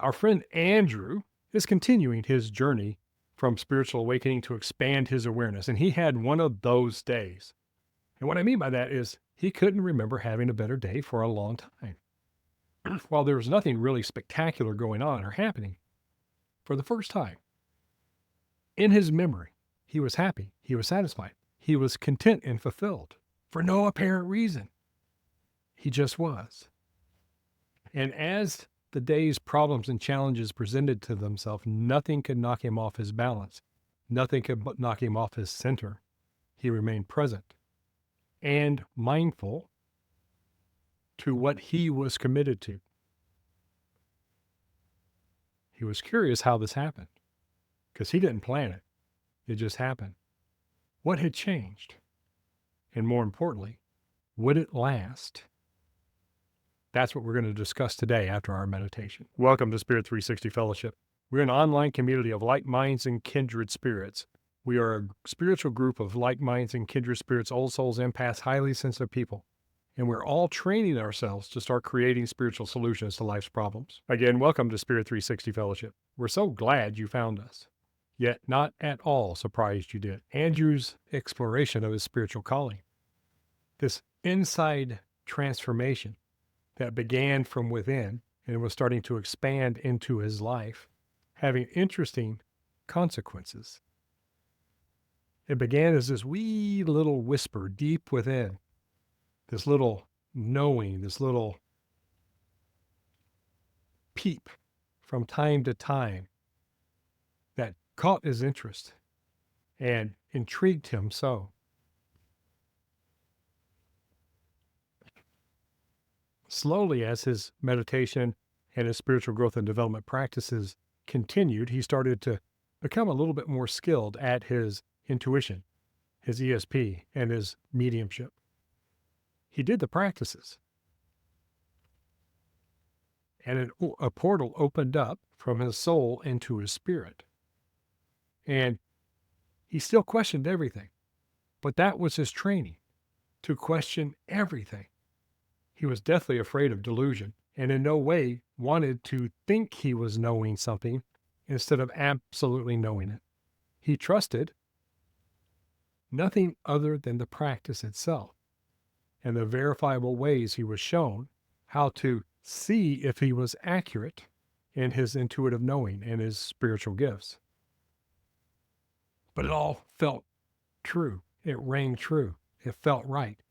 Our friend Andrew is continuing his journey from spiritual awakening to expand his awareness. And he had one of those days. And what I mean by that is he couldn't remember having a better day for a long time. While there was nothing really spectacular going on or happening, for the first time in his memory, he was happy, he was satisfied, he was content and fulfilled for no apparent reason. He just was. And as the day's problems and challenges presented to themselves, nothing could knock him off his balance. Nothing could knock him off his center. He remained present and mindful to what he was committed to. He was curious how this happened because he didn't plan it. It just happened. What had changed? And more importantly, would it last? That's what we're going to discuss today after our meditation. Welcome to Spirit 360 Fellowship. We're an online community of like minds and kindred spirits. We are a spiritual group of like minds and kindred spirits, old souls, empaths, highly sensitive people. And we're all training ourselves to start creating spiritual solutions to life's problems. Again, welcome to Spirit 360 Fellowship. We're so glad you found us, yet not at all surprised you did. Andrew's exploration of his spiritual calling, this inside transformation that began from within and was starting to expand into his life, having interesting consequences. It began as this wee little whisper deep within, this little knowing, this little peep from time to time that caught his interest and intrigued him so. Slowly, as his meditation and his spiritual growth and development practices continued, he started to become a little bit more skilled at his intuition, his ESP, and his mediumship. He did the practices, and a portal opened up from his soul into his spirit. And he still questioned everything, but that was his training, to question everything. He was deathly afraid of delusion and in no way wanted to think he was knowing something instead of absolutely knowing it. He trusted nothing other than the practice itself and the verifiable ways he was shown how to see if he was accurate in his intuitive knowing and his spiritual gifts. But it all felt true. It rang true. It felt right,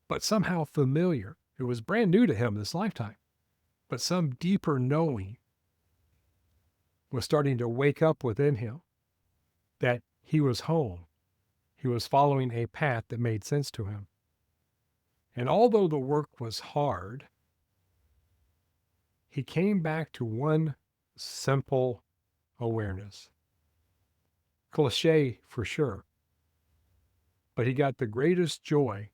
but somehow familiar. It was brand new to him this lifetime, but some deeper knowing was starting to wake up within him that he was home. He was following a path that made sense to him. And although the work was hard, he came back to one simple awareness. Cliché for sure, but he got the greatest joy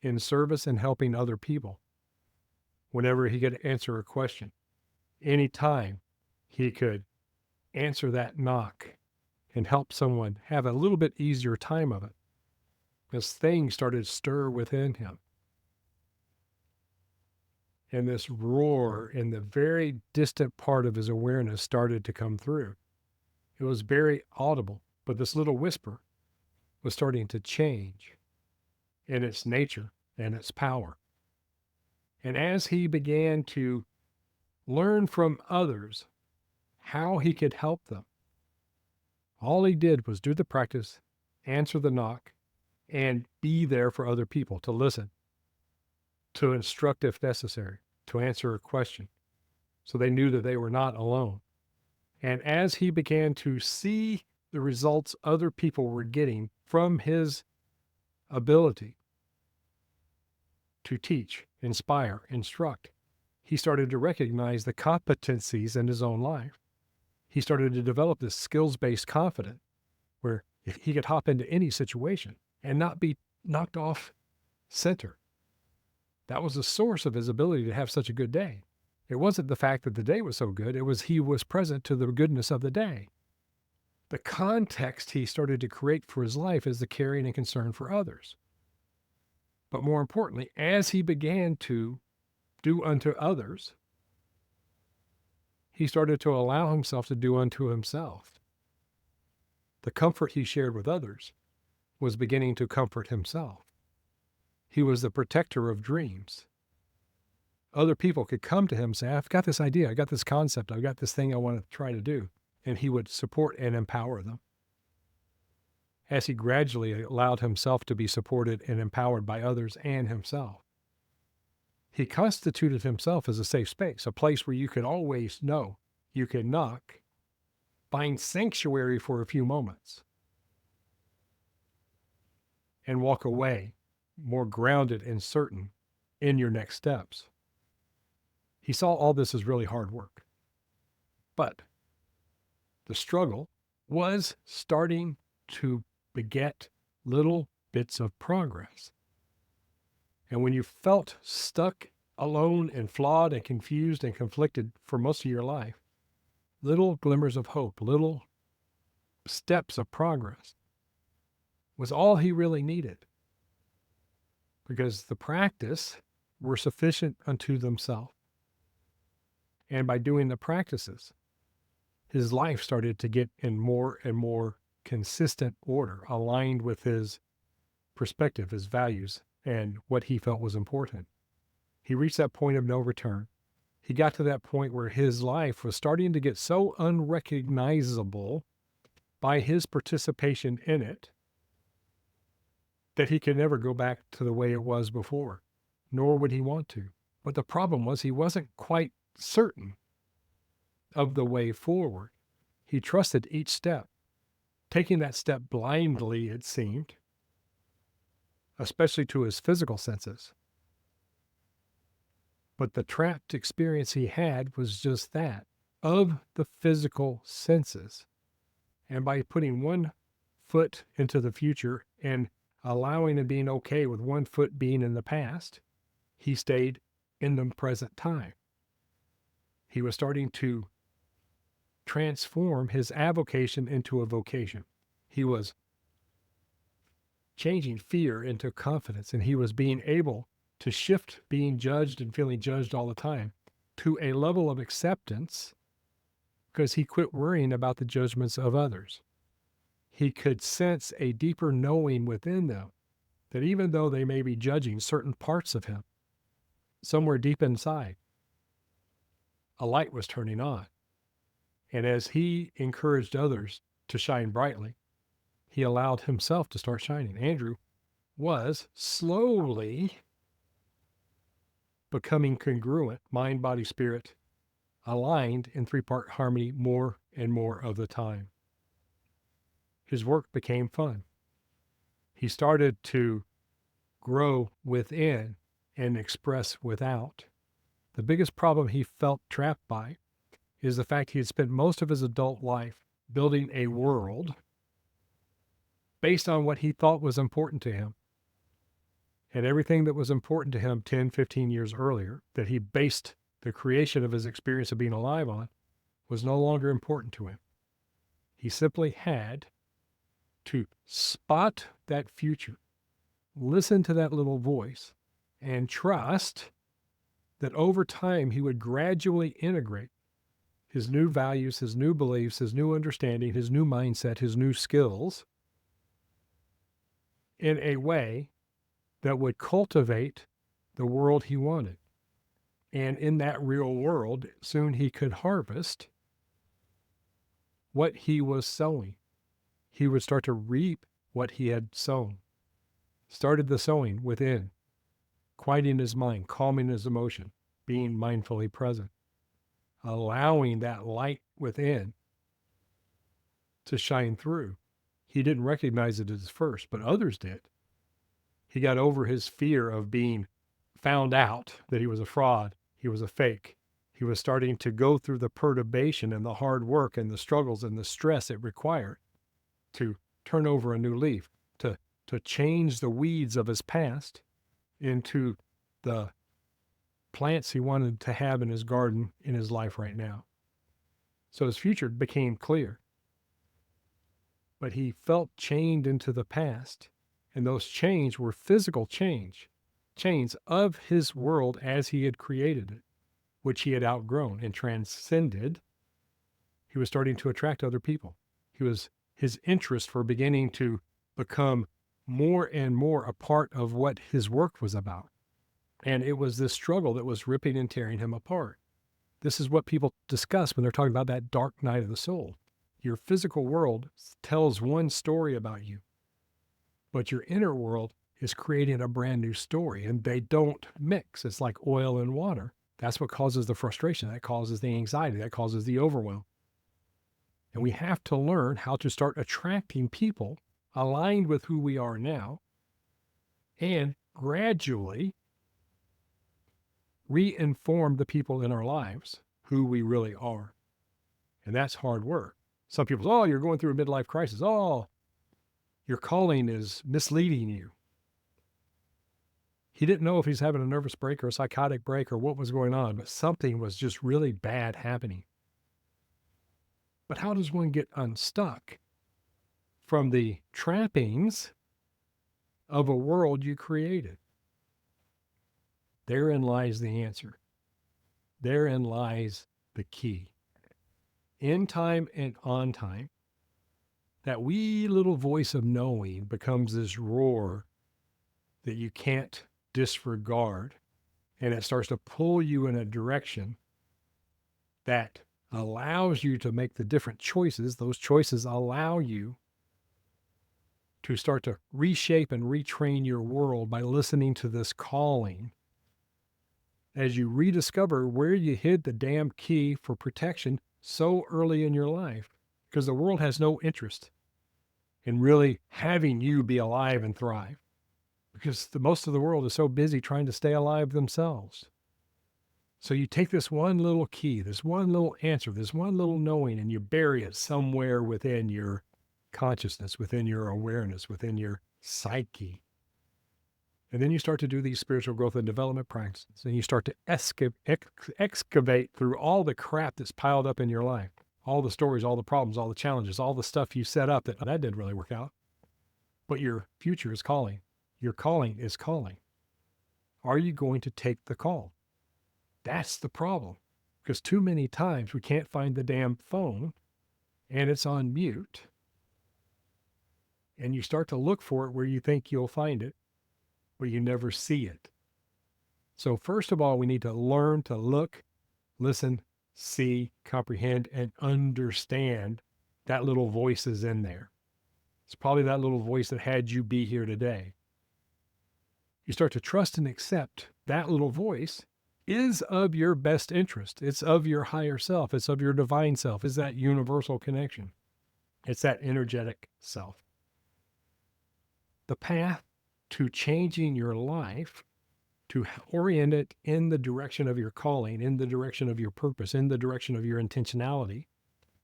in service and helping other people whenever he could answer a question. Anytime he could answer that knock and help someone have a little bit easier time of it, this thing started to stir within him. And this roar in the very distant part of his awareness started to come through. It was very audible, but this little whisper was starting to change in its nature and its power. And as he began to learn from others how he could help them, all he did was do the practice, answer the knock, and be there for other people to listen, to instruct if necessary, to answer a question, so they knew that they were not alone. And as he began to see the results other people were getting from his ability to teach, inspire, instruct, he started to recognize the competencies in his own life. He started to develop this skills-based confidence where he could hop into any situation and not be knocked off center. That was the source of his ability to have such a good day. It wasn't the fact that the day was so good. It was he was present to the goodness of the day. The context he started to create for his life is the caring and concern for others. But more importantly, as he began to do unto others, he started to allow himself to do unto himself. The comfort he shared with others was beginning to comfort himself. He was the protector of dreams. Other people could come to him and say, I've got this idea, I got this concept, I've got this thing I want to try to do. And he would support and empower them. As he gradually allowed himself to be supported and empowered by others and himself, he constituted himself as a safe space, a place where you could always know you can knock, find sanctuary for a few moments, and walk away more grounded and certain in your next steps. He saw all this as really hard work. But the struggle was starting to beget little bits of progress. And when you felt stuck, alone, and flawed, and confused, and conflicted for most of your life, little glimmers of hope, little steps of progress was all he really needed. Because the practice were sufficient unto themselves. And by doing the practices, his life started to get in more and more consistent order, aligned with his perspective, his values, and what he felt was important. He reached that point of no return. He got to that point where his life was starting to get so unrecognizable by his participation in it that he could never go back to the way it was before, nor would he want to. But the problem was he wasn't quite certain of the way forward. He trusted each step, taking that step blindly, it seemed, especially to his physical senses. But the trapped experience he had was just that, of the physical senses. And by putting one foot into the future and allowing and being okay with one foot being in the past, he stayed in the present time. He was starting to transform his avocation into a vocation. He was changing fear into confidence, and he was being able to shift being judged and feeling judged all the time to a level of acceptance because he quit worrying about the judgments of others. He could sense a deeper knowing within them that even though they may be judging certain parts of him, somewhere deep inside, a light was turning on. And as he encouraged others to shine brightly, he allowed himself to start shining. Andrew was slowly becoming congruent, mind, body, spirit, aligned in three-part harmony more and more of the time. His work became fun. He started to grow within and express without. The biggest problem he felt trapped by is the fact he had spent most of his adult life building a world based on what he thought was important to him. And everything that was important to him 10, 15 years earlier, that he based the creation of his experience of being alive on, was no longer important to him. He simply had to spot that future, listen to that little voice, and trust that over time he would gradually integrate his new values, his new beliefs, his new understanding, his new mindset, his new skills in a way that would cultivate the world he wanted. And in that real world, soon he could harvest what he was sowing. He would start to reap what he had sown. Started the sowing within, quieting his mind, calming his emotion, being mindfully present, allowing that light within to shine through. He didn't recognize it as first, but others did. He got over his fear of being found out, that he was a fraud, he was a fake. He was starting to go through the perturbation and the hard work and the struggles and the stress it required to turn over a new leaf, to change the weeds of his past into the plants he wanted to have in his garden in his life right now. So his future became clear. But he felt chained into the past, and those chains were physical chains of his world as he had created it, which he had outgrown and transcended He was starting to attract other people. His interests were beginning to become more and more a part of what his work was about. And it was this struggle that was ripping and tearing him apart. This is what people discuss when they're talking about that dark night of the soul. Your physical world tells one story about you, but your inner world is creating a brand new story, and they don't mix. It's like oil and water. That's what causes the frustration. That causes the anxiety. That causes the overwhelm. And we have to learn how to start attracting people aligned with who we are now and gradually re-inform the people in our lives who we really are. And that's hard work. Some people say, oh, you're going through a midlife crisis. Oh, your calling is misleading you. He didn't know if he's having a nervous break or a psychotic break or what was going on, but something was just really bad happening. But how does one get unstuck from the trappings of a world you created? Therein lies the answer. Therein lies the key. In time and on time, that wee little voice of knowing becomes this roar that you can't disregard, and it starts to pull you in a direction that allows you to make the different choices. Those choices allow you to start to reshape and retrain your world by listening to this calling as you rediscover where you hid the damn key for protection so early in your life, because the world has no interest in really having you be alive and thrive, because most of the world is so busy trying to stay alive themselves. So you take this one little key, this one little answer, this one little knowing, and you bury it somewhere within your consciousness, within your awareness, within your psyche. And then you start to do these spiritual growth and development practices, and you start to excavate through all the crap that's piled up in your life, all the stories, all the problems, all the challenges, all the stuff you set up that didn't really work out. But your future is calling. Your calling is calling. Are you going to take the call? That's the problem, because too many times we can't find the damn phone and it's on mute. And you start to look for it where you think you'll find it, but you never see it. So first of all, we need to learn to look, listen, see, comprehend, and understand that little voice is in there. It's probably that little voice that had you be here today. You start to trust and accept that little voice is of your best interest. It's of your higher self. It's of your divine self. It's that universal connection. It's that energetic self. The path to changing your life, to orient it in the direction of your calling, in the direction of your purpose, in the direction of your intentionality,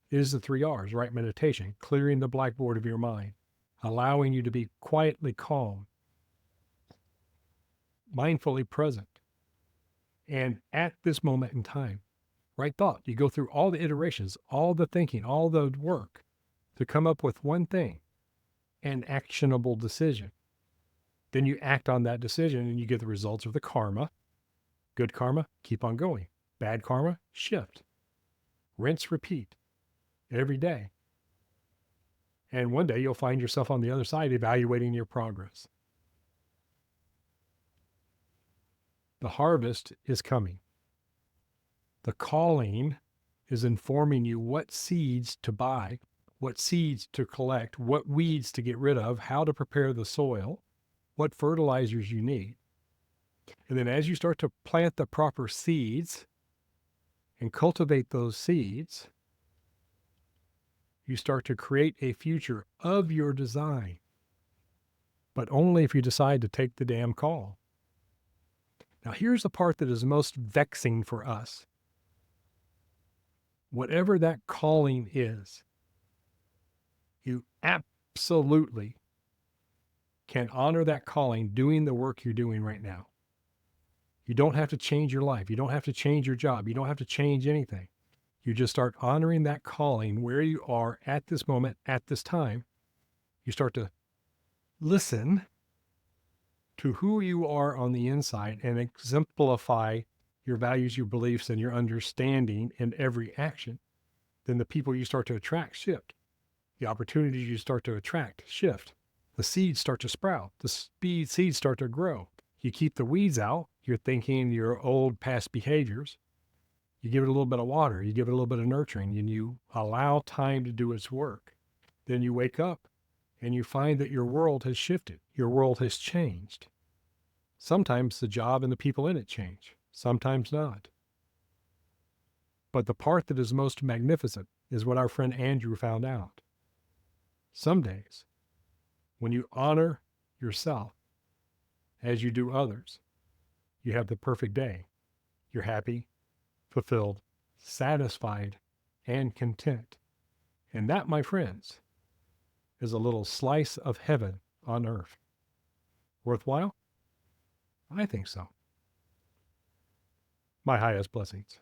is the 3 R's, right meditation, clearing the blackboard of your mind, allowing you to be quietly calm, mindfully present, and at this moment in time, right thought. You go through all the iterations, all the thinking, all the work to come up with one thing, an actionable decision. Then you act on that decision and you get the results of the karma. Good karma, keep on going. Bad karma, shift. Rinse, repeat every day. And one day you'll find yourself on the other side evaluating your progress. The harvest is coming. The calling is informing you what seeds to buy, what seeds to collect, what weeds to get rid of, how to prepare the soil, what fertilizers you need. And then as you start to plant the proper seeds and cultivate those seeds, you start to create a future of your design, but only if you decide to take the damn call. Now, here's the part that is most vexing for us. Whatever that calling is, you absolutely can honor that calling doing the work you're doing right now. You don't have to change your life. You don't have to change your job. You don't have to change anything. You just start honoring that calling where you are at this moment, at this time. You start to listen to who you are on the inside and exemplify your values, your beliefs, and your understanding in every action. then the people you start to attract shift. The opportunities you start to attract shift. The seeds start to sprout. The seeds start to grow. You keep the weeds out, your thinking, your old past behaviors. You give it a little bit of water. You give it a little bit of nurturing, and you allow time to do its work. Then you wake up and you find that your world has shifted. Your world has changed. Sometimes the job and the people in it change. Sometimes not. But the part that is most magnificent is what our friend Andrew found out. Some days, when you honor yourself as you do others, you have the perfect day. You're happy, fulfilled, satisfied, and content. And that, my friends, is a little slice of heaven on earth. Worthwhile? I think so. My highest blessings.